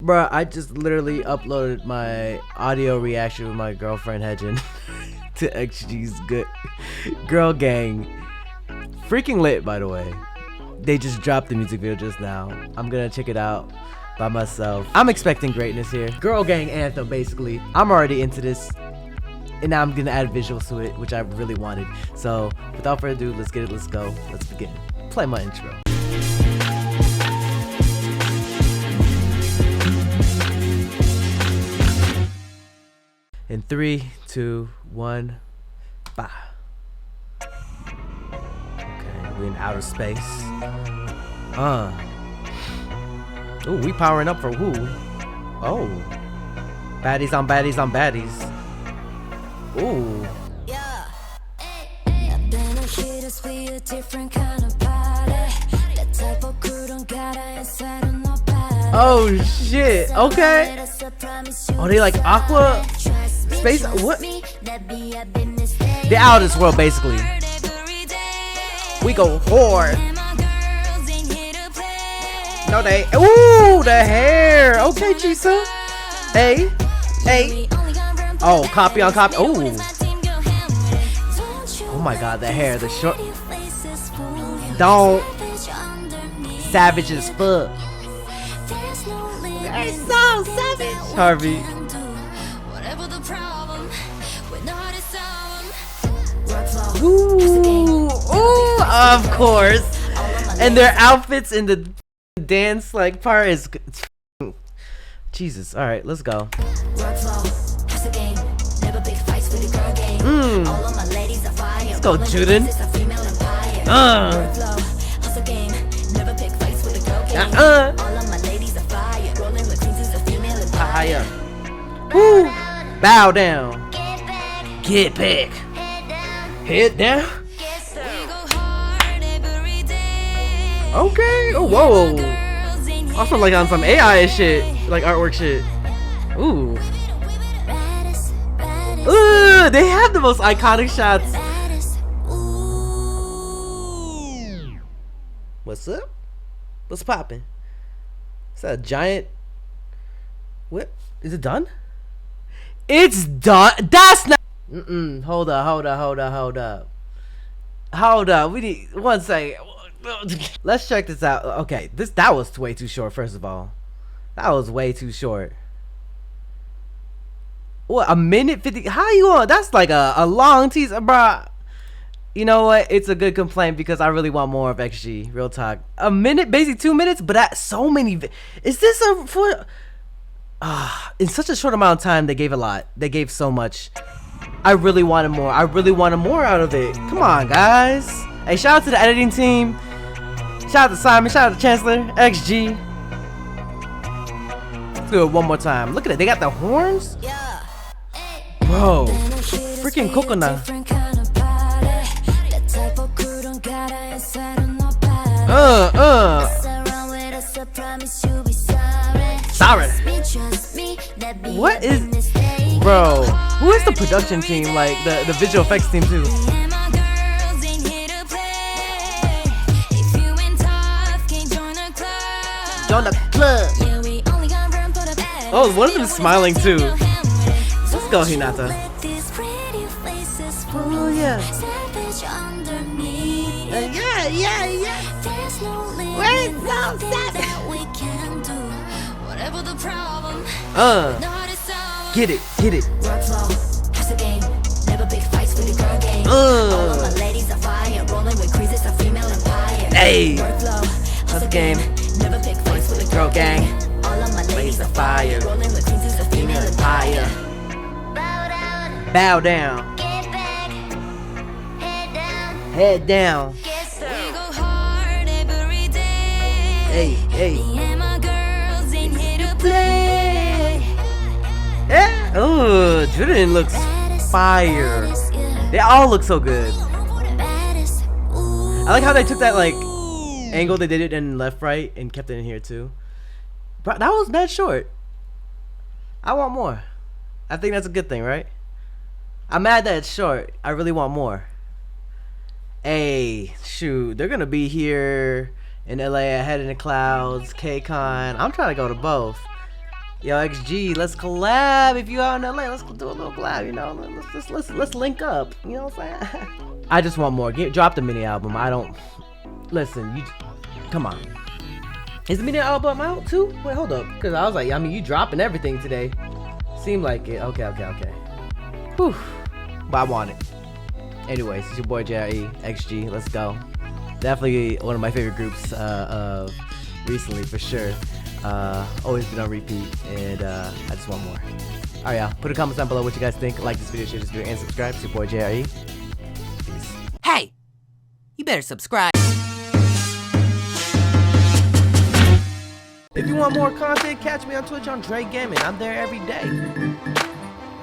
Bruh, I just literally uploaded my audio reaction with my girlfriend Hedgen to XG's good girl gang. Freaking lit, by the way. They just dropped the music video just now. I'm gonna check it out by myself. I'm expecting greatness here. Girl gang anthem, basically. I'm already into this. And now I'm gonna add visuals to it, which I really wanted. So without further ado, let's get it, let's go. Let's begin. Play my intro. In 3, 2, 1, bye. Okay, we in outer space. Ooh, we powering up for who? Oh. Baddies on baddies on baddies. Ooh. Yeah. I've been a hit us be a different kind of body. That type of crew don't gotta inside of nobody. Oh shit. Okay. Oh, they like aqua space? What? The outer world, basically. We go hard. No, they. Ooh, the hair. Okay, Chisa. Hey, hey. Oh, copy on copy. Oh. Oh my God, the hair, the short. Don't. Savage as fuck. They're so savage, Harvey. Ooh, ooh, of course. And their outfits in the dance like part is Jesus. All right, let's go. Let's go, Juden. Higher. Woo. Bow down. Get back. Head down. Okay. Oh, whoa. Also, like on some AI shit, like artwork shit. Ooh. Ooh, they have the most iconic shots. What's up? What's poppin'? Is that a giant? What? Is it done? It's done. That's not. Hold up. Hold up. We need one second. Let's check this out. Okay, that was way too short. First of all, that was way too short. What, a minute 50? How you on? That's like a long teaser, bruh. You know what? It's a good complaint because I really want more of XG. Real talk. A minute, basically 2 minutes, but that so many. Is this a for? In such a short amount of time, they gave a lot. They gave so much. I really wanted more. I really wanted more out of it. Come on, guys. Hey, shout out to the editing team. Shout out to Simon. Shout out to Chancellor. XG. Let's do it one more time. Look at it. They got the horns. Bro, freaking coconut. Sorry. What is, bro? Who is the production team? Like the visual effects team too. Join the club. Oh, one of them is smiling too. Let's go, Hinata. Oh yeah. Yeah. Where's so savage? Get it. Hey. Hustle game. Never pick fights with a girl gang. All of my ladies are fire. Rolling with queens is a female empire. Bow down. Get back. Head down. Yes, we go hard every day. Hey. Me and my girls ain't here to play. Yeah. Oh, Juden looks fire. They all look so good. I like how they took that like angle they did it in left right and kept it in here too. But that was mad short. I want more. I think that's a good thing, right? I'm mad that it's short. I really want more. Hey, shoot, they're gonna be here in LA, ahead in the clouds, KCON. I'm trying to go to both. Yo, XG, let's collab. If you out in LA, let's do a little collab. You know, let's link up. You know what I'm saying? I just want more. Drop the mini album. I don't listen. You come on. Is the mini album out too? Wait, hold up. Cause I was like, I mean, you dropping everything today. Seemed like it. Okay. Whew. But I want it. Anyways, it's your boy XG. Let's go. Definitely one of my favorite groups recently for sure. Always been on repeat, and I just want more. Alright, y'all. Put a comment down below what you guys think. Like this video, share this video, and subscribe. It's your boy JRE. Peace. Hey, you better subscribe. If you want more content, catch me on Twitch on Jrekml. I'm there every day.